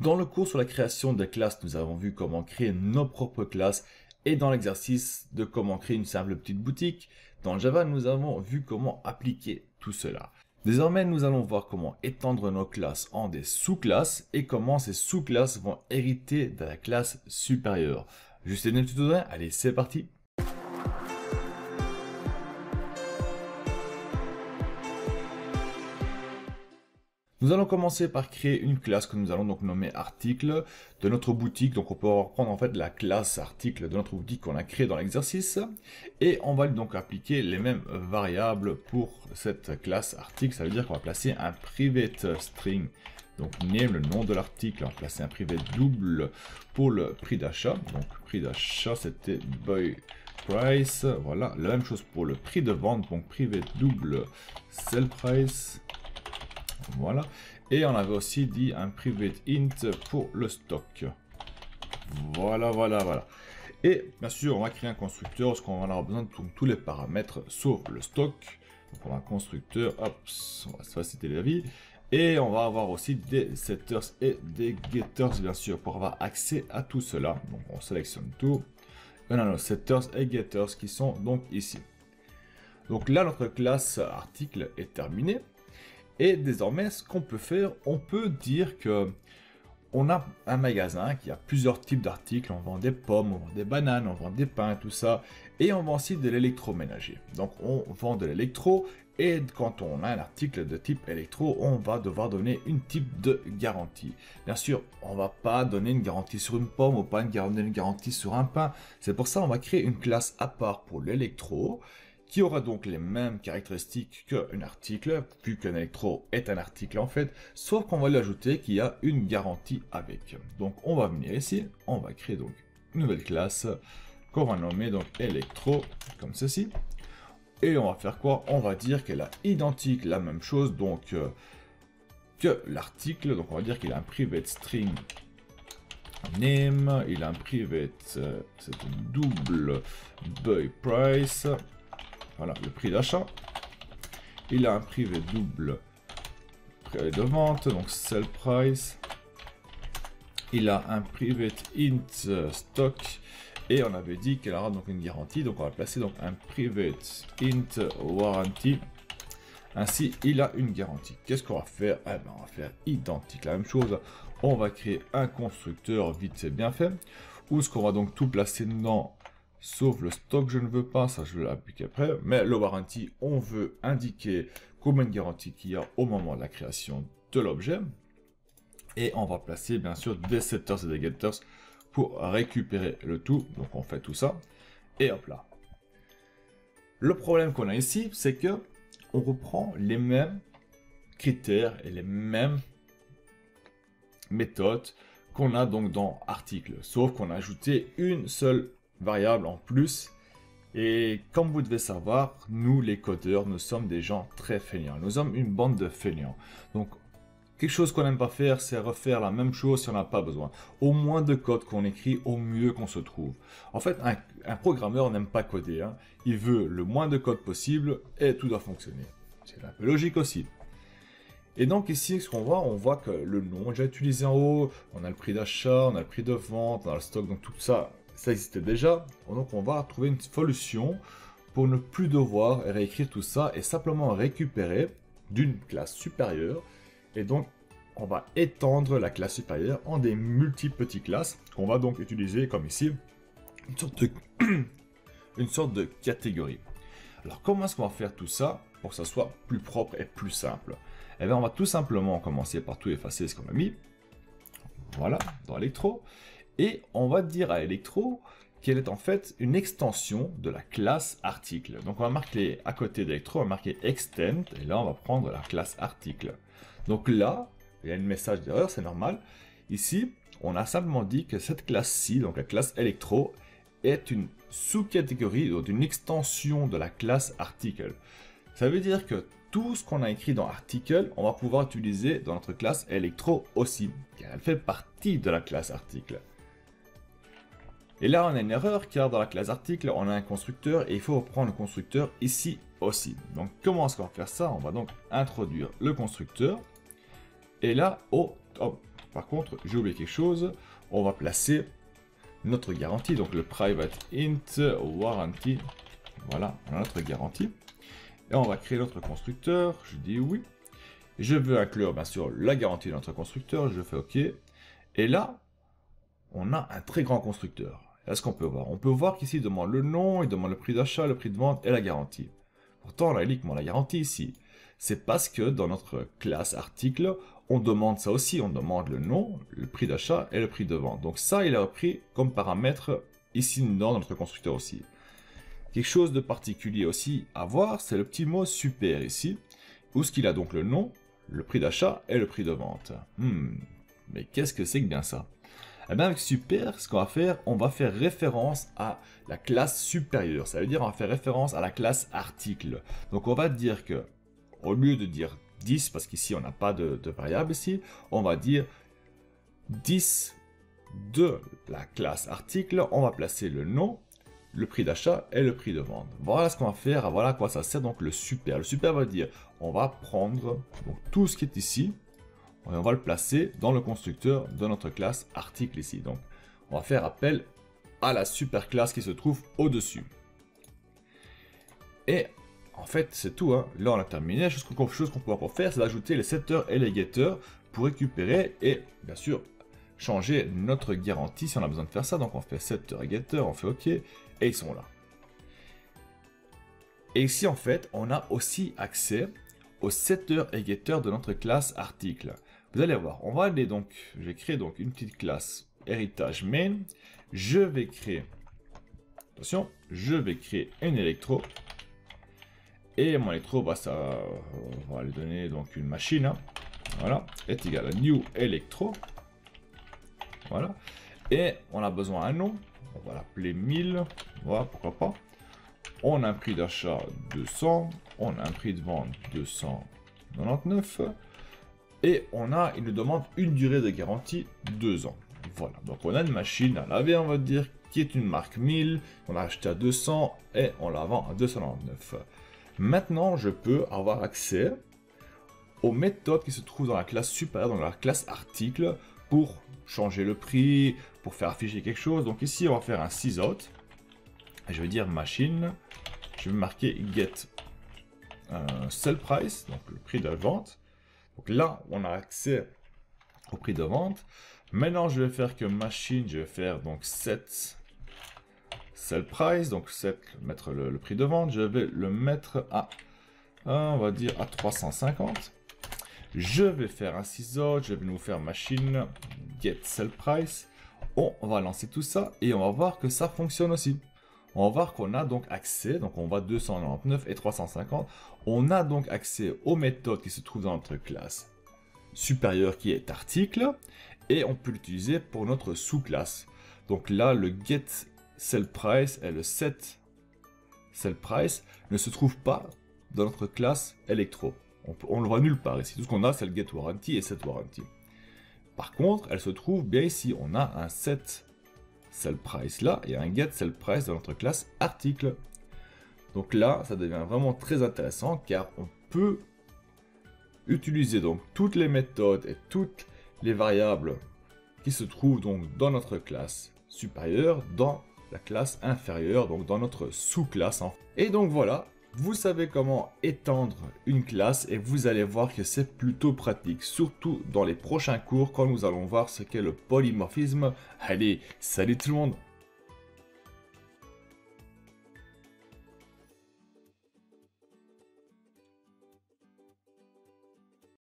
Dans le cours sur la création des classes, nous avons vu comment créer nos propres classes et dans l'exercice de comment créer une simple petite boutique. Dans Java, nous avons vu comment appliquer tout cela. Désormais, nous allons voir comment étendre nos classes en des sous-classes et comment ces sous-classes vont hériter de la classe supérieure. Juste le tutoriel, allez, c'est parti! Nous allons commencer par créer une classe que nous allons donc nommer article de notre boutique. Donc on peut reprendre en fait la classe article de notre boutique qu'on a créée dans l'exercice. Et on va donc appliquer les mêmes variables pour cette classe article. Ça veut dire qu'on va placer un private string. Donc name, le nom de l'article. On va placer un private double pour le prix d'achat. Donc prix d'achat c'était boy price. Voilà, la même chose pour le prix de vente. Donc private double sell price. Voilà, et on avait aussi dit un private int pour le stock. Voilà. Et bien sûr, on va créer un constructeur parce qu'on va avoir besoin de tous les paramètres sauf le stock. Donc on a un constructeur, hop, on va se faciliter la vie. Et on va avoir aussi des setters et des getters bien sûr pour avoir accès à tout cela. Donc on sélectionne tout. On a nos setters et getters qui sont donc ici. Donc là, notre classe article est terminée. Et désormais, ce qu'on peut faire, on peut dire que on a un magasin qui a plusieurs types d'articles. On vend des pommes, on vend des bananes, on vend des pains, tout ça. Et on vend aussi de l'électroménager. Donc on vend de l'électro. Et quand on a un article de type électro, on va devoir donner une type de garantie. Bien sûr, on ne va pas donner une garantie sur une pomme ou pas une garantie sur un pain. C'est pour ça qu'on va créer une classe à part pour l'électro, qui aura donc les mêmes caractéristiques qu'un article, vu qu'un électro est un article en fait, sauf qu'on va lui ajouter qu'il y a une garantie avec. Donc on va venir ici, on va créer donc une nouvelle classe qu'on va nommer donc électro, comme ceci. Et on va faire quoi? On va dire qu'elle a identique la même chose donc que l'article. Donc on va dire qu'il a un private string name, il a un private c'est un double boy price. Voilà, le prix d'achat. Il a un privé double prix de vente, donc sell price. Il a un private int stock. Et on avait dit qu'elle aura donc une garantie. Donc on va placer donc un private int warranty. Ainsi, il a une garantie. Qu'est-ce qu'on va faire? Eh ben, on va faire identique. La même chose. On va créer un constructeur vite c'est bien fait. Où est-ce qu'on va donc tout placer dedans? Sauf le stock, je ne veux pas, ça je vais l'appliquer après. Mais le warranty, on veut indiquer combien de garantie qu'il y a au moment de la création de l'objet. Et on va placer bien sûr des setters et des getters pour récupérer le tout. Donc on fait tout ça. Et hop là. Le problème qu'on a ici, c'est que on reprend les mêmes critères et les mêmes méthodes qu'on a donc dans article. Sauf qu'on a ajouté une seule variable en plus. Et comme vous devez savoir, nous les codeurs, nous sommes des gens très feignants. Nous sommes une bande de feignants. Donc quelque chose qu'on n'aime pas faire, c'est refaire la même chose si on n'a pas besoin. Au moins de code qu'on écrit, au mieux qu'on se trouve. En fait, un programmeur n'aime pas coder. Hein. Il veut le moins de code possible et tout doit fonctionner. C'est un peu logique aussi. Et donc ici, ce qu'on voit, on voit que le nom est déjà utilisé en haut. On a le prix d'achat, on a le prix de vente, on a le stock, donc tout ça. Ça existait déjà, donc on va trouver une solution pour ne plus devoir réécrire tout ça et simplement récupérer d'une classe supérieure. Et donc, on va étendre la classe supérieure en des multi-petites classes qu'on va donc utiliser comme ici, une sorte de catégorie. Alors, comment est-ce qu'on va faire tout ça pour que ça soit plus propre et plus simple? Eh bien, on va tout simplement commencer par tout effacer ce qu'on a mis. Voilà, dans Electro. Et on va dire à Electro qu'elle est en fait une extension de la classe article. Donc on va marquer à côté d'Electro, on va marquer extend, et là on va prendre la classe article. Donc là, il y a un message d'erreur, c'est normal. Ici, on a simplement dit que cette classe-ci, donc la classe Electro, est une sous-catégorie ou une extension de la classe article. Ça veut dire que tout ce qu'on a écrit dans article, on va pouvoir utiliser dans notre classe Electro aussi, car elle fait partie de la classe article. Et là, on a une erreur car dans la classe article, on a un constructeur et il faut reprendre le constructeur ici aussi. Donc, comment est-ce qu'on va faire ça? On va donc introduire le constructeur. Et là, par contre, j'ai oublié quelque chose. On va placer notre garantie, donc le private int warranty. Voilà, on a notre garantie. Et on va créer notre constructeur. Je dis oui. Je veux inclure bien sûr la garantie de notre constructeur. Je fais OK. Et là, on a un très grand constructeur. Est-ce qu'on peut voir? On peut voir qu'ici, il demande le nom, il demande le prix d'achat, le prix de vente et la garantie. Pourtant, on a uniquement la garantie ici. C'est parce que dans notre classe article, on demande ça aussi. On demande le nom, le prix d'achat et le prix de vente. Donc ça, il a repris comme paramètre ici dans notre constructeur aussi. Quelque chose de particulier aussi à voir, c'est le petit mot super ici, où ce qu'il a donc le nom, le prix d'achat et le prix de vente. Mais qu'est-ce que c'est que bien ça? Eh bien avec super, ce qu'on va faire, on va faire référence à la classe supérieure. Ça veut dire on va faire référence à la classe article. Donc on va dire que, au lieu de dire 10, parce qu'ici on n'a pas de variable ici, on va dire 10 de la classe article, on va placer le nom, le prix d'achat et le prix de vente. Voilà ce qu'on va faire, voilà à quoi ça sert donc le super. Le super va dire, on va prendre donc, tout ce qui est ici, et on va le placer dans le constructeur de notre classe article ici. Donc, on va faire appel à la super classe qui se trouve au-dessus. Et en fait, c'est tout. Hein. Là, on a terminé. La chose qu'on peut encore faire, c'est d'ajouter les setters et les getters pour récupérer et, bien sûr, changer notre garantie si on a besoin de faire ça. Donc, on fait setter et getter, on fait OK, et ils sont là. Et ici, en fait, on a aussi accès aux setters et getters de notre classe article. Vous allez voir, on va aller donc, je vais créer donc une petite classe héritage main. Je vais créer, attention, je vais créer une électro. Et mon électro, bah ça, on va lui donner donc une machine. Hein, voilà, est égal à new electro. Voilà. Et on a besoin d'un nom. On va l'appeler 1000. Voilà, pourquoi pas. On a un prix d'achat 200. On a un prix de vente 299. Et on a, il nous demande une durée de garantie 2 ans. Voilà, donc on a une machine à laver, on va dire, qui est une marque 1000. On a acheté à 200 et on la vend à 299. Maintenant, je peux avoir accès aux méthodes qui se trouvent dans la classe supérieure, dans la classe article, pour changer le prix, pour faire afficher quelque chose. Donc ici, on va faire un sysout. Je vais dire machine. Je vais marquer get sell price, donc le prix de la vente. Donc là, on a accès au prix de vente. Maintenant, je vais faire que machine, je vais faire donc set sell price, donc set, mettre le prix de vente. Je vais le mettre à, on va dire à 350. Je vais faire un sysout, je vais nous faire machine get sell price. On va lancer tout ça et on va voir que ça fonctionne aussi. On va voir qu'on a donc accès, donc on va 299 et 350. On a donc accès aux méthodes qui se trouvent dans notre classe supérieure qui est article. Et on peut l'utiliser pour notre sous-classe. Donc là, le get sell price et le set sell price ne se trouvent pas dans notre classe électro. On le voit nulle part ici. Tout ce qu'on a, c'est le get warranty et set warranty. Par contre, elle se trouve bien ici. On a un set sell price là et un get sell price dans notre classe article. Donc là, ça devient vraiment très intéressant car on peut utiliser donc toutes les méthodes et toutes les variables qui se trouvent donc dans notre classe supérieure, dans la classe inférieure, donc dans notre sous-classe. Et donc voilà, vous savez comment étendre une classe et vous allez voir que c'est plutôt pratique, surtout dans les prochains cours quand nous allons voir ce qu'est le polymorphisme. Allez, salut tout le monde!